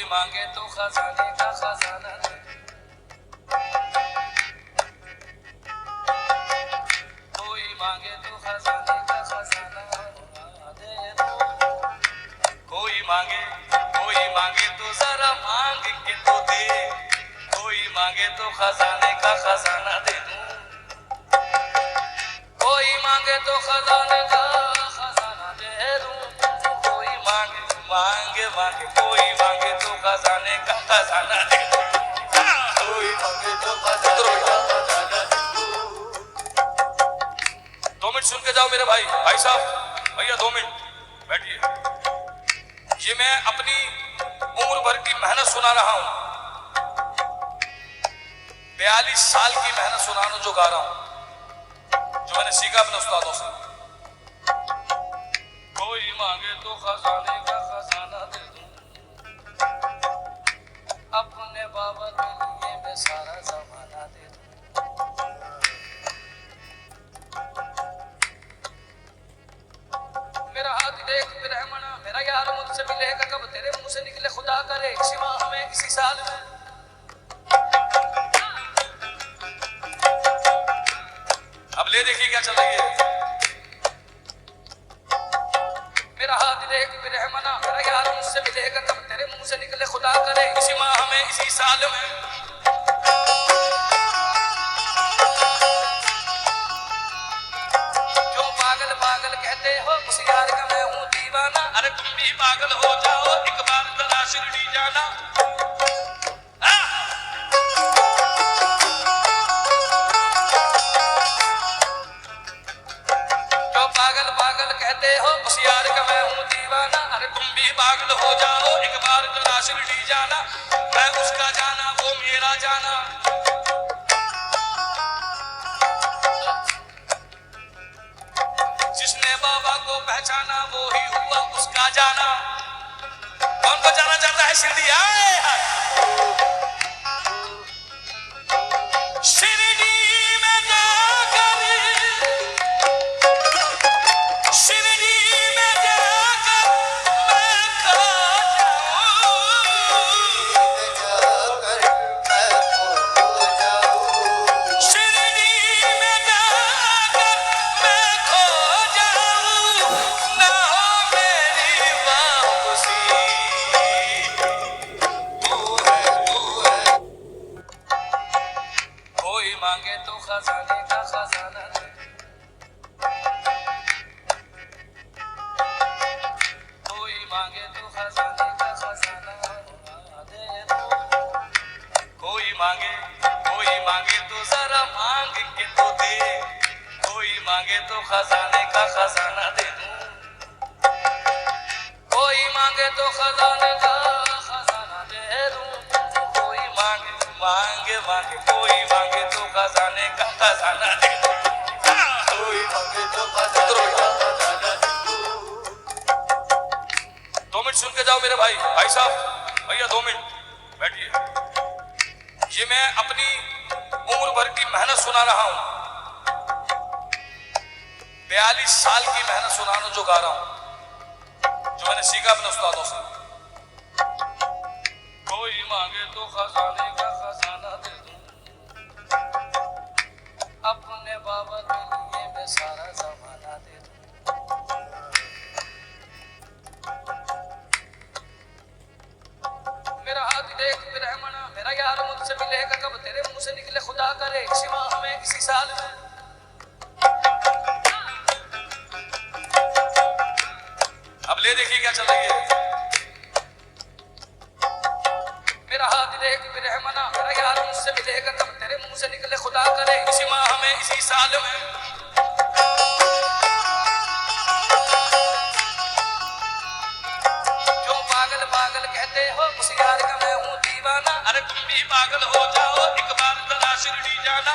कोई मांगे तो खजाने का खजाना दे, कोई मांगे तो खजाने का खजाना दे दो। कोई मांगे तो जरा मांग के तो दे, कोई मांगे तो खजाने का खजाना दे दूं। कोई मांगे तो खजाने का खजाना दे दूं। कोई मांगे मांगे मांगे, कोई मांगे तो खजाने का खजाना दे दूं। कोई मांगे तो खजाने का खजाना दे दूं। 2 मिनट सुन के जाओ मेरे भाई साहब, भैया 2 मिनट बैठिए। ये मैं अपनी उम्र भर की मेहनत सुना रहा हूं, 42 साल की मेहनत सुना रहा हूं जो गा रहा हूं, जो मैंने सीखा अपने उस्तादों से। कोई मांगे तो खजाने का खजाना दे दूं, अपने बाबा के लिए मैं सारा जमाना दे दूं। मेरा हाथ देख रहमना, मेरा यार मुझसे मिलेगा कब, तेरे मुंह से निकले खुदा करे इसी माह में इसी साल में। अब ले देखिए क्या चल रही है। मेरा हाथ देख रहमना, मेरा यार मुझसे मिलेगा कब, तेरे मुंह से निकले खुदा करे इसी माह में इसी साल में। जो पागल पागल कहते हो उस यार का मैं हूं दीवाना, अरे तुम भी पागल हो जाओ एक बार जरा शिरडी जाना। जो पागल पागल कहते हो उस यार का मैं हूं दीवाना, अरे तुम भी पागल हो जाओ एक बार जरा शिरडी जाना। मैं उसका जाना वो मेरा जाना, जिसने बाबा को पहचाना वो ही हुआ उसका जाना। कौन को जाना चाहता है शिरडी? आए शिरडी में जाकर, शिरडी में जाकर मैं खो जाऊं, शिरडी में जाकर मैं खो जाऊं, ना हो मेरी वापसी। कोई मांगे तो खजाने का खजाना दे, कोई मांगे तो खजाने का खजाना दे दो। कोई मांगे तो जरा मांग के तो दे, कोई मांगे तो खजाने का खजाना दे दूं। कोई मांगे तो खजाने का खजाना दे दूं। कोई मांगे मांगे मांगे, कोई मांगे तो खजाने का खजाना दे दूं। कोई मांगे तो खजाने का खजाना दे दूं। 2 मिनट सुन के जाओ मेरे भाई साहब, भैया 2 मिनट बैठिए। ये मैं अपनी उम्र भर की मेहनत सुना रहा हूं, 42 साल की मेहनत सुना रहा हूं जो गा रहा हूं, जो मैंने सीखा अपने उस्तादों से। कोई मांगे तो खजाने का खजाना दे दूं, अपने बाबा के लिए मैं सारा जमाना दे दूं। मेरा हाथ देख रहमना, मेरा यार मुझसे मिलेगा कब, तेरे मुंह से निकले खुदा करे इसी माह में इसी साल में। अब ले देखिए क्या चल रही है। मेरा हाथ देख रहमना, मेरा यार मुझसे मिलेगा कब, तेरे मुंह से निकले खुदा करे इसी माह में इसी साल में। जो पागल पागल कहते हो उस यार का मैं हूं दीवाना, अरे तुम भी पागल हो जाओ एक बार जरा शिरडी जाना।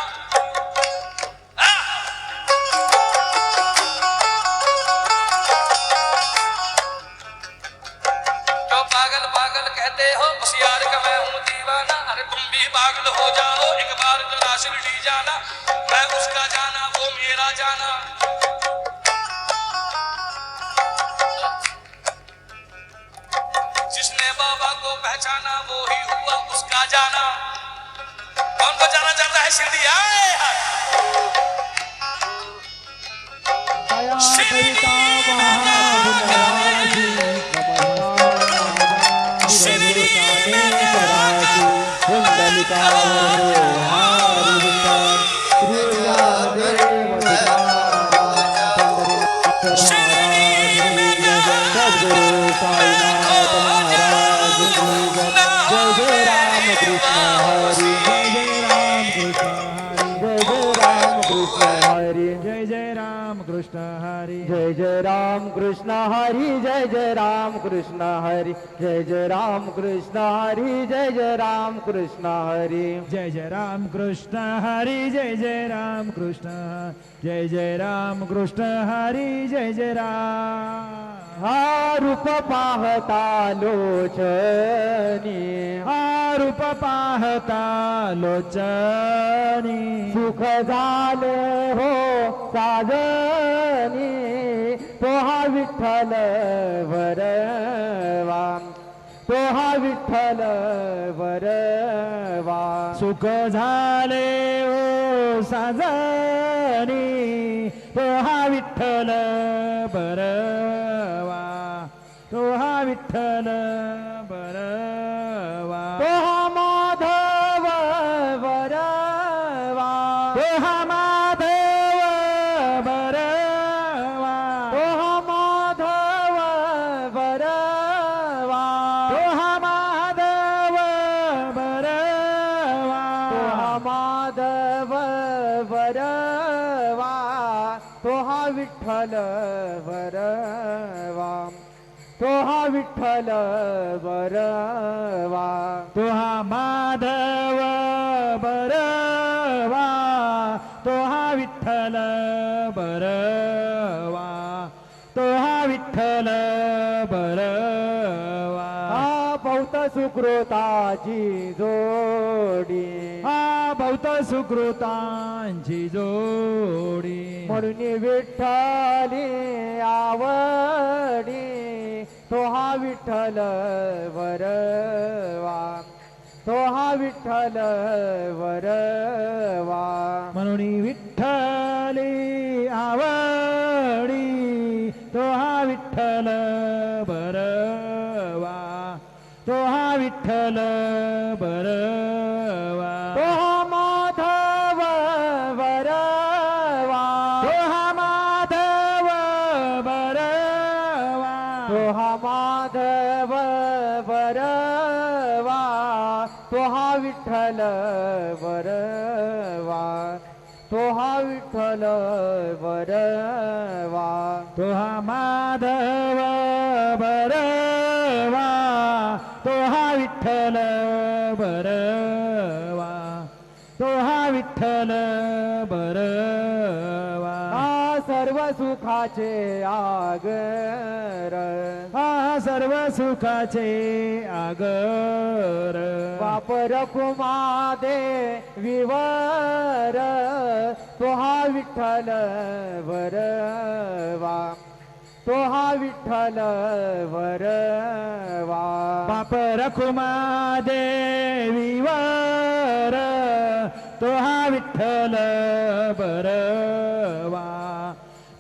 जो पागल पागल कहते हो उस यार का मैं हूं दीवाना, अरे तुम भी पागल हो जाओ एक बार जरा शिरडी जाना। मैं उसका जाना वो मेरा जाना, जिसने बाबा को पहचाना वो ही हुआ उसका जाना। कौन को जाना चाहता है शिरडी आए हाय। शिरडी जय जय राम कृष्ण हरी जय जय राम कृष्ण हरी जय जय राम कृष्ण हरी जय जय राम कृष्ण हरी जय जय राम कृष्ण हरी जय जय राम कृष्ण जय जय राम कृष्ण हरी जय जय राम। हा रूप पाहता लोचनी हा रूप पाहता लोचनी सुख झाले हो साजनी तो हा विठ्ठल वरवा तो हा विठ्ठल वरवा सुख झाले ओ साजनी तो हा विठ्ठल बरवा तो हा विठ्ठल बरवा तो हा माधव वरवा तो हा माधव बरवा तो हा माधव वरवा तो हा माधव बरवा तो हा माधव वरवा तो हा विठ्ठल वरवा तो हा विठ्ठल वरवा तो हा माधव बरवा तो हा विठ्ठल बरवा तो हा विठ्ठल बरवा हा बहुत सुकृताची जोडी हा बहुत सुकृतांची जोडी म्हणून विठ्ठली आवडी तो हा विठ्ठल वरवा तो हा विठ्ठल वरवा म्हणून विठ्ठली आवडी तो हा विठ्ठल बरवा तो हा विठ्ठल बरवा तो हा माधव वरवा तो हा माधव बरवा तो हा माधव वरवा तो हा विठ्ठल वरवा तो हा विठ्ठल वरवा तो हा माधव बरवा तो हा विठ्ठल बरवा तो हा विठ्ठल बरवा हा सर्व सुखाचे आगर हा सर्व सुखाचे आगर वापर कुमादे विवर तो हा विठ्ठल वरवा तो हा विठ्ठल वरवा बाप रखुमा देवीवर तो हा विठ्ठल बरवा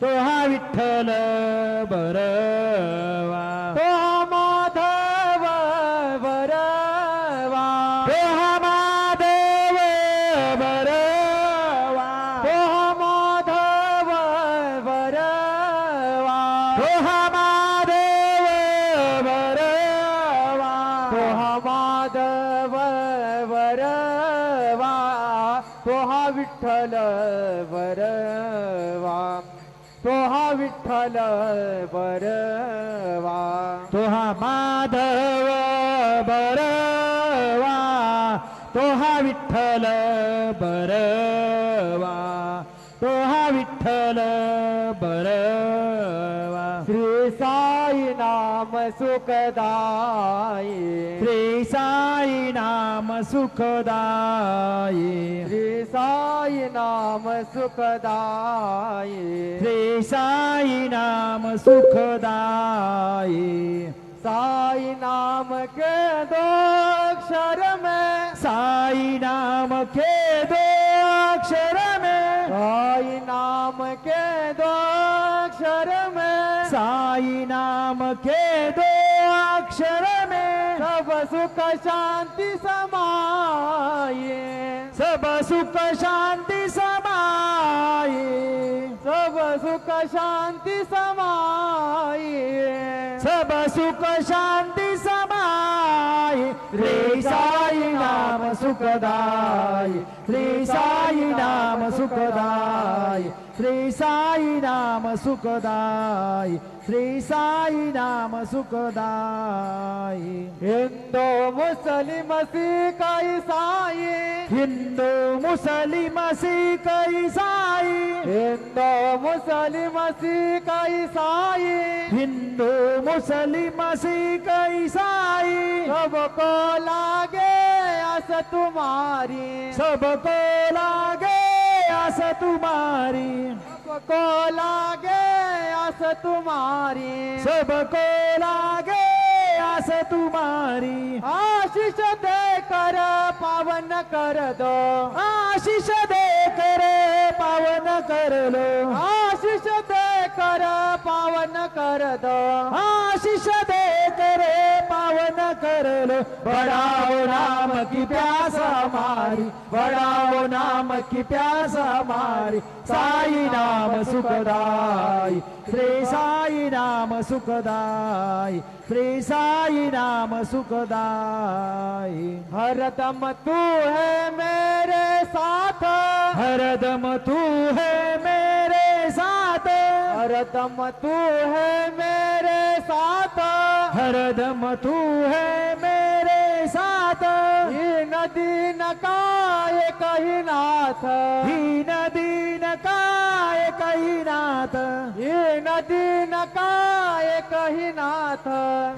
तो हा विठ्ठल बरवा तो हा माधव वरवा तो हा माधव बरवा तो हा माधव वरवा तो हा माधव बरवा तो हा माधव वरवा तो हा विठ्ठल वरवा तो हा विठ्ठल वरवा तो हा माधव बरवा तो हा विठ्ठल बरवा तो हा विठ्ठल बरवा श्री साई नाम सुखदाई श्री साई नाम सुखदाई श्री साई नाम सुखदाई श्री साई नाम सुखदाई साई नाम के दो अक्षर में, साई नाम के दो अक्षर में, साई नाम के दो अक्षर में, साई नाम के दो अक्षर में, सब सुख शांति समाये, सब सुख शांति समाये, सब सुख शांति समाये, सब सुख शांति समाये। रे साई नाम सुखदाई, रे साई नाम सुखदाई, रे साई नाम सुखदाई, रे साई नाम सुखदाई। हिंदू मुस्लिम सिख ईसाई, हिंदू मुस्लिम सिख ईसाई, हिंदू मुस्लिम सिख ईसाई, हिंदू मुस्लिम सिख ईसाई, सबको लागे आस तुम्हारी, सबको लागे आस तुम्हारी, सबको लागे आस तुम्हारी, सबको लागे आस तुम्हारी। आशीष देकर पावन कर दो, आशीष देकर पावन कर लो, आशीष देकर पावन कर दो, आशीष देकर पावन कर लो। बढ़ाओ नाम की प्यास हमारी, बढ़ाओ नाम की प्यास हमारी। साई नाम सुखदाई, श्री साई नाम सुखदाई, श्री साई नाम सुखदाई। हरदम तू है मेरे साथ, हरदम तू है मेरे साथ, हरदम तू है मेरे साथ, हरदम तू है मेरे साथ। दीन दीन काय कही नाथ, दीन दीन काय कही नाथ, दीन दीन काय कही नाथ,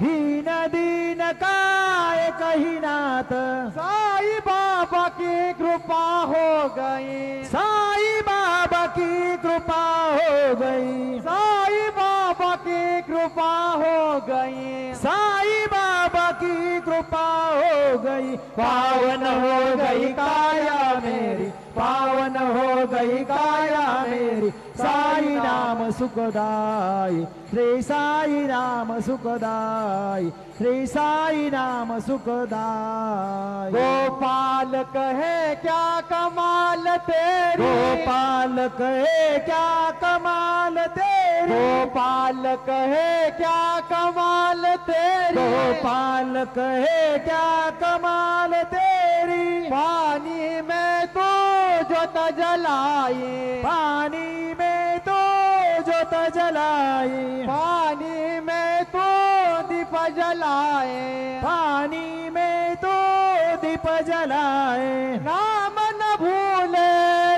हीन दीन काय कही नाथ। साई बाबा की कृपा हो गई, साई बाबा की कृपा हो गई, साई बाबा की कृपा हो गई, साई बाबा की कृपा हो गई। पावन हो गई काया मेरी, पावन हो गई काया मेरी। साई नाम सुखदाई, श्री साई नाम सुखदाई, श्री साई नाम सुखदाई। गोपाल कहे क्या कमाल तेरी, गोपाल कहे क्या कमाल तेरी, गोपाल कहे क्या कमाल तेरी, गोपाल कहे क्या कमाल तेरी। पानी में तो जोत जलाई, पानी में तो जोत जलाई, पानी में तो दीप जलाए, पानी में तो दीप जलाए। नाम न भूले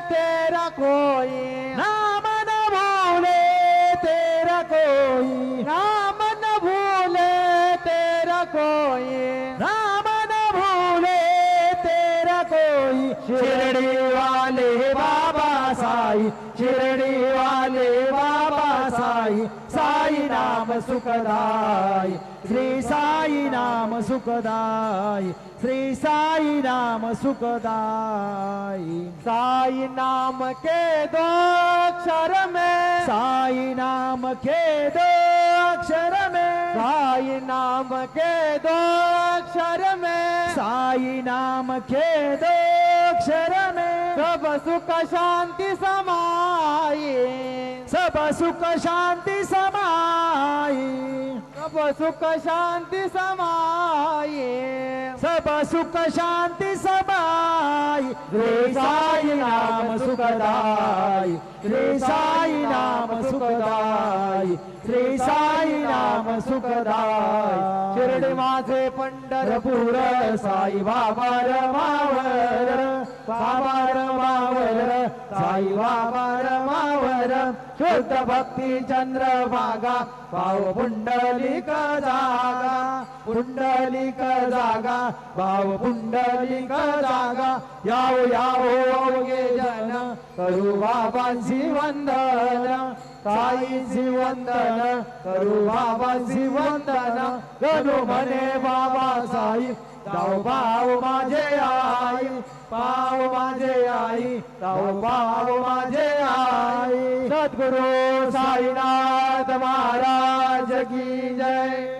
तेरा कोई, नाम न भूले तेरा कोई, नाम न भूले तेरा कोई, नाम न भूले तेरा कोई। शिरडी वाले बाबा साई, शिरडी वाले बाबा साई। साई नाम सुखदाई, श्री साई नाम सुखदाई, श्री साई नाम सुखदाई। साई नाम के दो अक्षर में, साई नाम के दो अक्षर में, साई नाम के दो अक्षर में, साई नाम के दो अक्षर में, सब सुख शांति समाये, सब सुख शांति समाई, सब सुख शांति समाये, सब सुख शांति समाई। रे साई नाम सुखदाई, रे साई नाम सुखदाई, रे साई नाम सुखदाई। शिर्डी माझे पंढरपूर, साई बाबा रमावर, बाबा रमावर, साई बाबा रमावर। शुद्ध भक्ती चंद्रभागा, भाव पुंडलिक जागा, पुंडलिक जागा, भाव पुंडलिक जागा। यावो यावो अवघे जन, करू बाबांची वंदन, साईची वंदन करू बाबाची वंदन गणू म्हणे बाबा साई जाऊ पाव माझे आई पाव माझे आई जाऊ पाव माझे आई सद्गुरु साईनाथ महाराज की जय.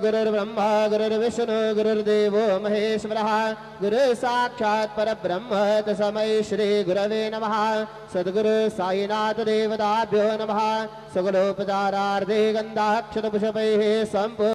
गुरुर्ब्रह्मा गुरुर्विष्णु गुरुर्देवो महेश्वरः गुरु साक्षात् परब्रह्म तस्मै श्री गुरवे नमः। सद्गुरु साईनाथ देवताभ्यो नमः। सगलोपचारार्थे गन्धाक्षतपुष्पैः सम्पूर्ण